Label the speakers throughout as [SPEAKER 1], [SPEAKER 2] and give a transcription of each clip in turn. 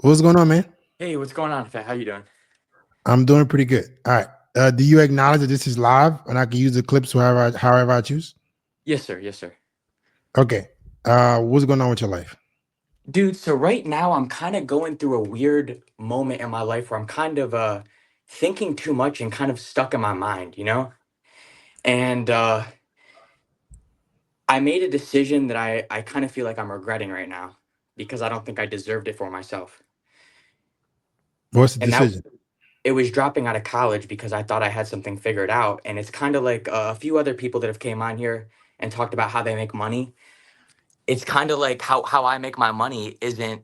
[SPEAKER 1] What's going on, man?
[SPEAKER 2] Hey, what's going on, Fat? How you doing?
[SPEAKER 1] I'm doing pretty good. All right. Do you acknowledge that this is live and I can use the clips however I choose?
[SPEAKER 2] Yes, sir. Yes, sir.
[SPEAKER 1] Okay. What's going on with your life?
[SPEAKER 2] Dude, so right now I'm kind of going through a weird moment in my life where I'm kind of thinking too much and kind of stuck in my mind, you know? And I made a decision that I kind of feel like I'm regretting right now because I don't think I deserved it for myself.
[SPEAKER 1] What's the
[SPEAKER 2] And that
[SPEAKER 1] decision?
[SPEAKER 2] it was dropping out of college because I thought I had something figured out. And it's kind of like a few other people that have came on here and talked about how they make money. It's kind of like how I make my money isn't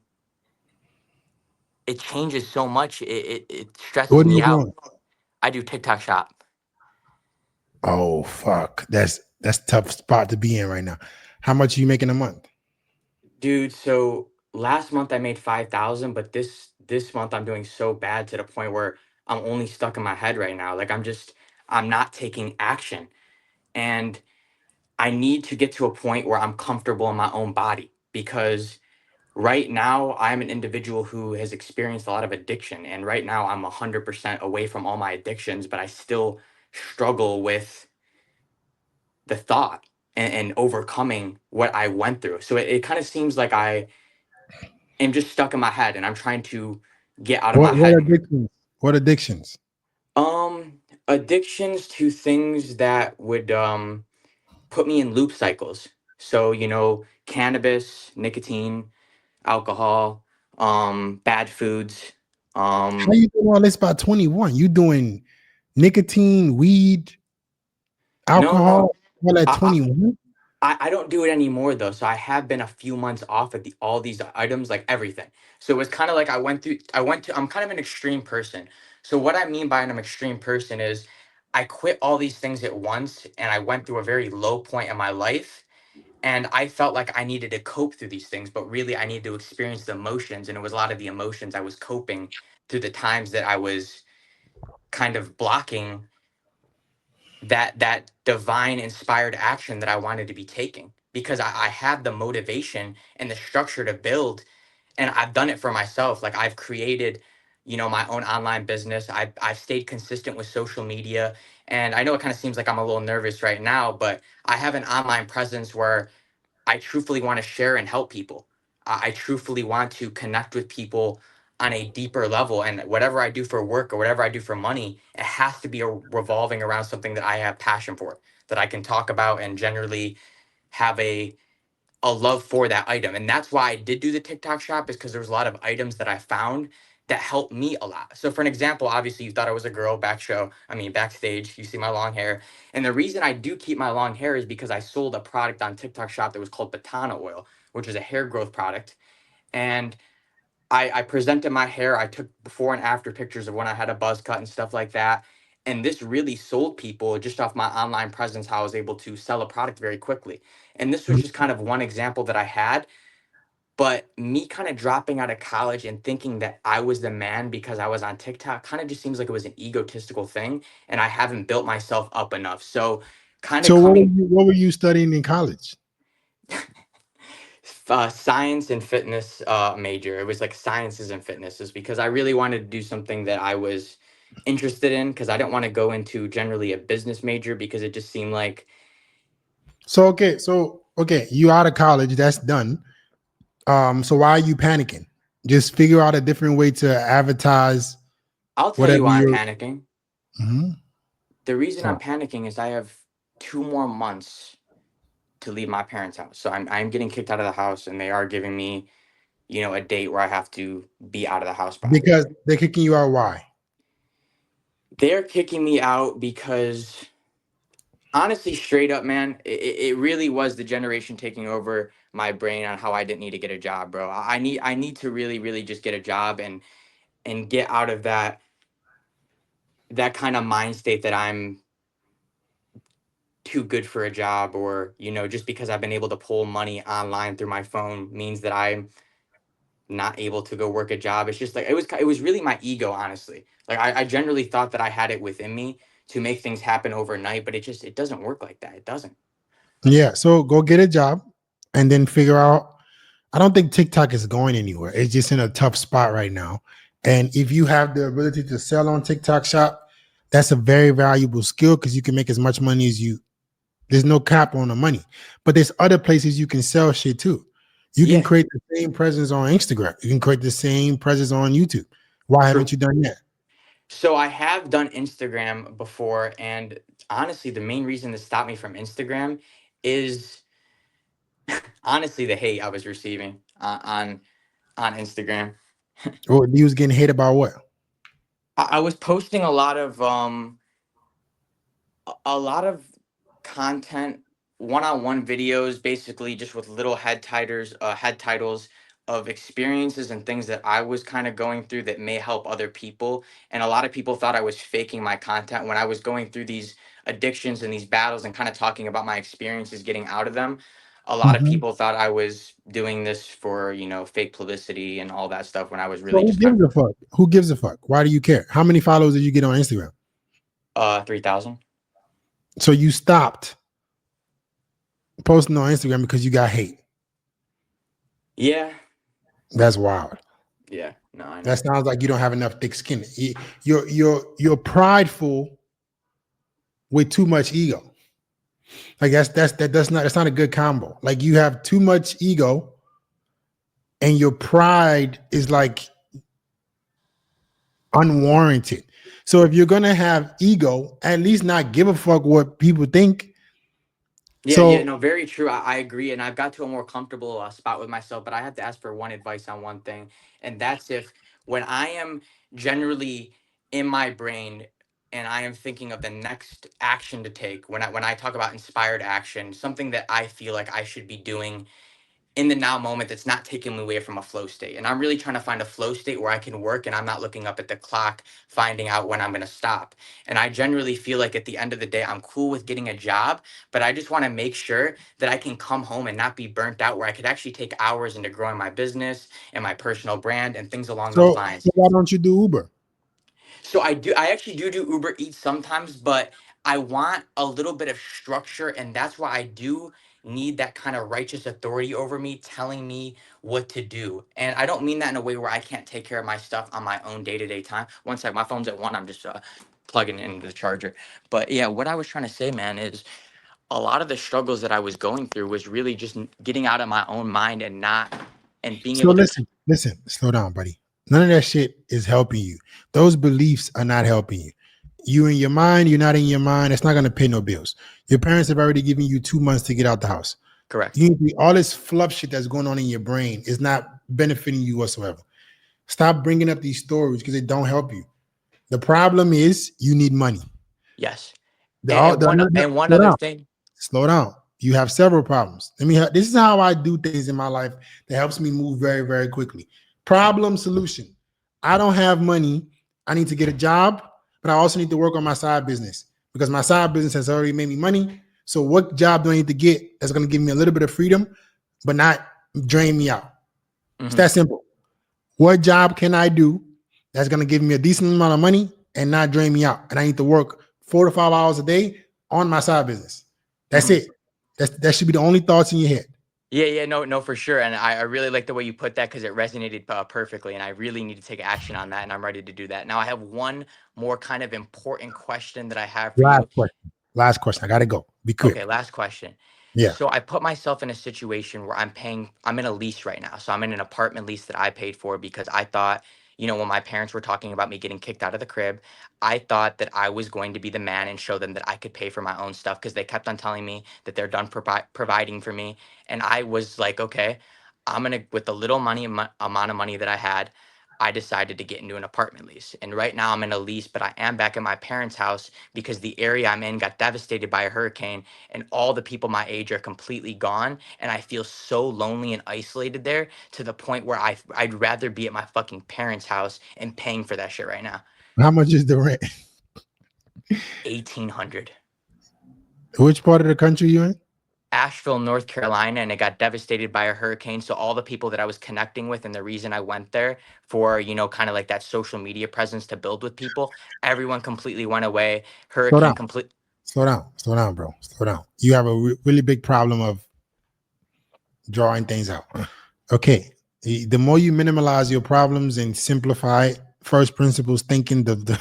[SPEAKER 2] it changes so much. It stresses
[SPEAKER 1] What are
[SPEAKER 2] me
[SPEAKER 1] you
[SPEAKER 2] out.
[SPEAKER 1] doing?
[SPEAKER 2] I do TikTok shop.
[SPEAKER 1] Oh fuck. That's a tough spot to be in right now. How much are you making a month?
[SPEAKER 2] Dude, so last month I made 5,000, but this month I'm doing so bad to the point where I'm only stuck in my head right now. Like I'm not taking action. And I need to get to a point where I'm comfortable in my own body because right now I'm an individual who has experienced a lot of addiction, and right now I'm 100% away from all my addictions, but I still struggle with the thought and overcoming what I went through. So it kind of seems like I am just stuck in my head and I'm trying to get out of my
[SPEAKER 1] What
[SPEAKER 2] head.
[SPEAKER 1] addictions? What addictions?
[SPEAKER 2] Addictions to things that would put me in loop cycles. So, cannabis, nicotine, alcohol, bad foods.
[SPEAKER 1] How
[SPEAKER 2] Um,
[SPEAKER 1] you doing all this by 21? You doing nicotine, weed,
[SPEAKER 2] no, no,
[SPEAKER 1] alcohol, all at
[SPEAKER 2] I,
[SPEAKER 1] 21?
[SPEAKER 2] I don't do it anymore though. So I have been a few months off of all these items, like everything. So it was kind of like I'm kind of an extreme person. So what I mean by an extreme person is I quit all these things at once and I went through a very low point in my life. And I felt like I needed to cope through these things, but really I needed to experience the emotions. And it was a lot of the emotions I was coping through the times that I was kind of blocking that divine inspired action that I wanted to be taking because I have the motivation and the structure to build, and I've done it for myself. Like I've created, my own online business. I've stayed consistent with social media, and I know it kind of seems like I'm a little nervous right now, but I have an online presence where I truthfully want to share and help people. I truthfully want to connect with people on a deeper level. And whatever I do for work or whatever I do for money, it has to be revolving around something that I have passion for, that I can talk about and generally have a love for that item. And that's why I did do the TikTok shop, is because there was a lot of items that I found that helped me a lot. So for an example, obviously you thought I was a girl backstage, you see my long hair. And the reason I do keep my long hair is because I sold a product on TikTok shop that was called Batana oil, which is a hair growth product. And I presented my hair. I took before and after pictures of when I had a buzz cut and stuff like that. And this really sold people just off my online presence, how I was able to sell a product very quickly. And this was just kind of one example that I had. But me kind of dropping out of college and thinking that I was the man because I was on TikTok kind of just seems like it was an egotistical thing. And I haven't built myself up enough. So, kind of
[SPEAKER 1] So
[SPEAKER 2] coming
[SPEAKER 1] what were you studying in college?
[SPEAKER 2] science and fitness major. It was like sciences and fitnesses because I really wanted to do something that I was interested in because I didn't want to go into generally a business major because it just seemed like
[SPEAKER 1] So okay, you out of college, that's done. So why are you panicking? Just figure out a different way to advertise
[SPEAKER 2] I'll tell you
[SPEAKER 1] whatever
[SPEAKER 2] why I'm
[SPEAKER 1] you're.
[SPEAKER 2] panicking.
[SPEAKER 1] Mhm.
[SPEAKER 2] The reason I'm
[SPEAKER 1] So
[SPEAKER 2] panicking is I have 2 more months to leave my parents' house. So I'm getting kicked out of the house and they are giving me, a date where I have to be out of the house by.
[SPEAKER 1] because they're kicking you out, why?
[SPEAKER 2] They're kicking me out because honestly, straight up, man, it really was the generation taking over my brain on how I didn't need to get a job, bro. I need to really, really just get a job and get out of that kind of mind state that I'm too good for a job, or just because I've been able to pull money online through my phone means that I'm not able to go work a job. It's just like it was really my ego, honestly. Like I generally thought that I had it within me to make things happen overnight, but it doesn't work like that. It doesn't.
[SPEAKER 1] Yeah. So go get a job and then figure out. I don't think TikTok is going anywhere. It's just in a tough spot right now. And if you have the ability to sell on TikTok Shop, that's a very valuable skill because you can make as much money as you. There's no cap on the money, but there's other places you can sell shit too. You can
[SPEAKER 2] Yeah,
[SPEAKER 1] create the same presence on Instagram. You can create the same presence on YouTube. Why haven't
[SPEAKER 2] true.
[SPEAKER 1] you done that?
[SPEAKER 2] So I have done Instagram before, and honestly, the main reason that stopped me from Instagram is honestly the hate I was receiving on Instagram.
[SPEAKER 1] Or you was getting hate about what?
[SPEAKER 2] I was posting a lot of content, one-on-one videos, basically just with little head titles of experiences and things that I was kind of going through that may help other people. And a lot of people thought I was faking my content when I was going through these addictions and these battles and kind of talking about my experiences getting out of them. A lot of
[SPEAKER 1] Mhm.
[SPEAKER 2] people thought I was doing this for, fake publicity and all that stuff when I was
[SPEAKER 1] So
[SPEAKER 2] really
[SPEAKER 1] who
[SPEAKER 2] just kind
[SPEAKER 1] gives a fuck? Who gives a fuck? Why do you care? How many followers did you get on Instagram?
[SPEAKER 2] of 3,000.
[SPEAKER 1] So you stopped posting on Instagram because you got hate.
[SPEAKER 2] Yeah.
[SPEAKER 1] That's wild.
[SPEAKER 2] Yeah. No, I know.
[SPEAKER 1] That sounds like you don't have enough thick skin. You're prideful with too much ego. Like that's not a good combo. Like you have too much ego and your pride is like unwarranted. So if you're gonna have ego, at least not give a fuck what people think.
[SPEAKER 2] Yeah, yeah,
[SPEAKER 1] So
[SPEAKER 2] no, very true. I agree, and I've got to a more comfortable spot with myself. But I have to ask for one advice on one thing, and that's if when I am generally in my brain and I am thinking of the next action to take, when I talk about inspired action, something that I feel like I should be doing in the now moment that's not taking me away from a flow state. And I'm really trying to find a flow state where I can work and I'm not looking up at the clock, finding out when I'm going to stop. And I generally feel like at the end of the day, I'm cool with getting a job, but I just want to make sure that I can come home and not be burnt out, where I could actually take hours into growing my business and my personal brand and things along those
[SPEAKER 1] so
[SPEAKER 2] lines.
[SPEAKER 1] why don't you do Uber?
[SPEAKER 2] So I actually do Uber Eats sometimes, but I want a little bit of structure, and that's why I do need that kind of righteous authority over me telling me what to do. And I don't mean that in a way where I can't take care of my stuff on my own day-to-day time. One sec, my phone's at 1, I'm just plugging in the charger. But yeah, what I was trying to say, man, is a lot of the struggles that I was going through was really just getting out of my own mind and not and being
[SPEAKER 1] So
[SPEAKER 2] able to
[SPEAKER 1] listen, slow down, buddy. None of that shit is helping you. Those beliefs are not helping you. You in your mind, you're not in your mind. It's not gonna pay no bills. Your parents have already given you 2 months to get out the house.
[SPEAKER 2] correct.
[SPEAKER 1] All this fluff shit that's going on in your brain is not benefiting you whatsoever. Stop bringing up these stories because they don't help you. The problem is you need money.
[SPEAKER 2] Yes.
[SPEAKER 1] The, all,
[SPEAKER 2] And one
[SPEAKER 1] slow
[SPEAKER 2] other
[SPEAKER 1] down.
[SPEAKER 2] thing.
[SPEAKER 1] Slow down. You have several problems. This is how I do things in my life that helps me move very, very quickly. Problem solution. I don't have money. I need to get a job, but I also need to work on my side business because my side business has already made me money. So what job do I need to get that's going to give me a little bit of freedom, but not drain me out? It's
[SPEAKER 2] Mhm.
[SPEAKER 1] that simple. What job can I do that's going to give me a decent amount of money and not drain me out? And I need to work 4 to 5 hours a day on my side business. That's
[SPEAKER 2] Mhm.
[SPEAKER 1] it. That should be the only thoughts in your head.
[SPEAKER 2] Yeah, yeah, no, no, for sure. And I really like the way you put that because it resonated perfectly. And I really need to take action on that. And I'm ready to do that. Now, I have one more kind of important question that I have for
[SPEAKER 1] Last
[SPEAKER 2] you.
[SPEAKER 1] question. Last question. I gotta go. Be
[SPEAKER 2] Okay,
[SPEAKER 1] quick.
[SPEAKER 2] last question.
[SPEAKER 1] Yeah.
[SPEAKER 2] So I put myself in a situation where I'm in a lease right now. So I'm in an apartment lease that I paid for because I thought, when my parents were talking about me getting kicked out of the crib, I thought that I was going to be the man and show them that I could pay for my own stuff because they kept on telling me that they're done providing for me. And I was like, okay, with the little amount of money that I had, I decided to get into an apartment lease. And right now I'm in a lease, but I am back at my parents' house because the area I'm in got devastated by a hurricane and all the people my age are completely gone and I feel so lonely and isolated there to the point where I'd rather be at my fucking parents' house and paying for that shit right now.
[SPEAKER 1] How much is the rent?
[SPEAKER 2] 1800.
[SPEAKER 1] Which part of the country you in?
[SPEAKER 2] Asheville, North Carolina, and it got devastated by a hurricane. So all the people that I was connecting with and the reason I went there for, kind of like that social media presence to build with people, everyone completely went away.
[SPEAKER 1] Slow
[SPEAKER 2] Hurricane
[SPEAKER 1] down.
[SPEAKER 2] complete.
[SPEAKER 1] Slow down. Slow down, bro. Slow down. You have a really big problem of drawing things out. Okay. The more you minimize your problems and simplify first principles thinking, the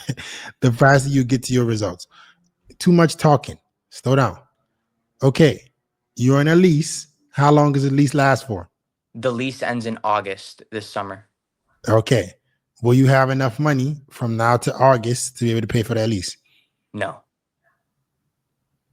[SPEAKER 1] faster you get to your results. Too much talking. Slow down. Okay. You're in a lease. How long does the lease last for?
[SPEAKER 2] The lease ends in August this summer.
[SPEAKER 1] Okay. Will you have enough money from now to August to be able to pay for that lease?
[SPEAKER 2] No.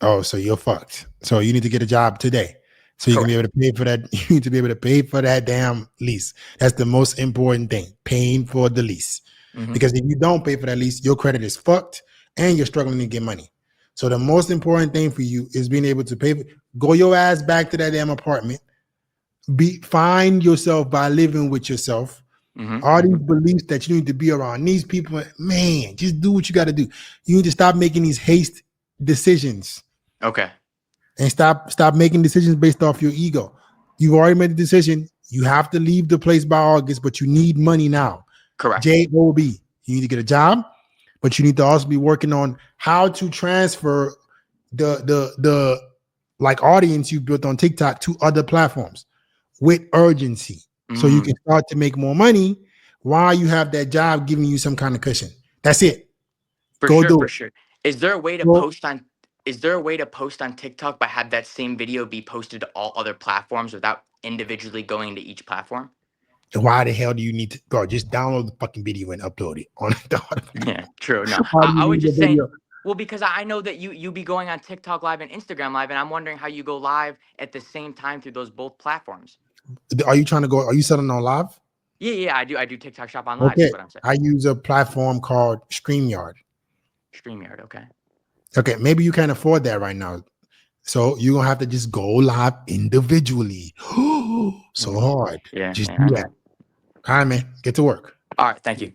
[SPEAKER 1] Oh, so you're fucked. So you need to get a job today. So you can be able
[SPEAKER 2] Correct.
[SPEAKER 1] to pay for that. You need to be able to pay for that damn lease. That's the most important thing, paying for the lease.
[SPEAKER 2] Mm-hmm.
[SPEAKER 1] Because if you don't pay for that lease, your credit is fucked and you're struggling to get money. So the most important thing for you is being able to pay. Go your ass back to that damn apartment. Find yourself by living with yourself.
[SPEAKER 2] Mm-hmm.
[SPEAKER 1] All these beliefs that you need to be around these people, man, just do what you got to do. You need to stop making these haste decisions.
[SPEAKER 2] Okay.
[SPEAKER 1] And stop making decisions based off your ego. You've already made a decision. You have to leave the place by August, but you need money now.
[SPEAKER 2] Correct.
[SPEAKER 1] JOB. You need to get a job, but you need to also be working on how to transfer the like audience you built on TikTok to other platforms with urgency. So you can start to make more money while you have that job giving you some kind of cushion. That's it.
[SPEAKER 2] For
[SPEAKER 1] Go
[SPEAKER 2] sure,
[SPEAKER 1] do
[SPEAKER 2] for
[SPEAKER 1] it.
[SPEAKER 2] sure. Is there a way to
[SPEAKER 1] Go,
[SPEAKER 2] post on is there a way to post on TikTok but have that same video be posted to all other platforms without individually going to each platform?
[SPEAKER 1] why the hell do you need to, bro? Just download the fucking video and upload it on the
[SPEAKER 2] Yeah, true. No.
[SPEAKER 1] Why do
[SPEAKER 2] I
[SPEAKER 1] you
[SPEAKER 2] was
[SPEAKER 1] need the
[SPEAKER 2] just saying,
[SPEAKER 1] video?
[SPEAKER 2] well, because I know that you be going on TikTok live and Instagram live, and I'm wondering how you go live at the same time through those both platforms.
[SPEAKER 1] Are you trying to go? Are you selling on live?
[SPEAKER 2] Yeah, I do TikTok shop on live, is
[SPEAKER 1] Okay.
[SPEAKER 2] what I'm saying.
[SPEAKER 1] I use a platform called StreamYard.
[SPEAKER 2] StreamYard, okay.
[SPEAKER 1] Okay, maybe you can't afford that right now. So you're gonna have to just go live individually. So hard.
[SPEAKER 2] Yeah,
[SPEAKER 1] Just
[SPEAKER 2] yeah,
[SPEAKER 1] do
[SPEAKER 2] I
[SPEAKER 1] that.
[SPEAKER 2] know.
[SPEAKER 1] All right, man. Get to work.
[SPEAKER 2] All right, thank you.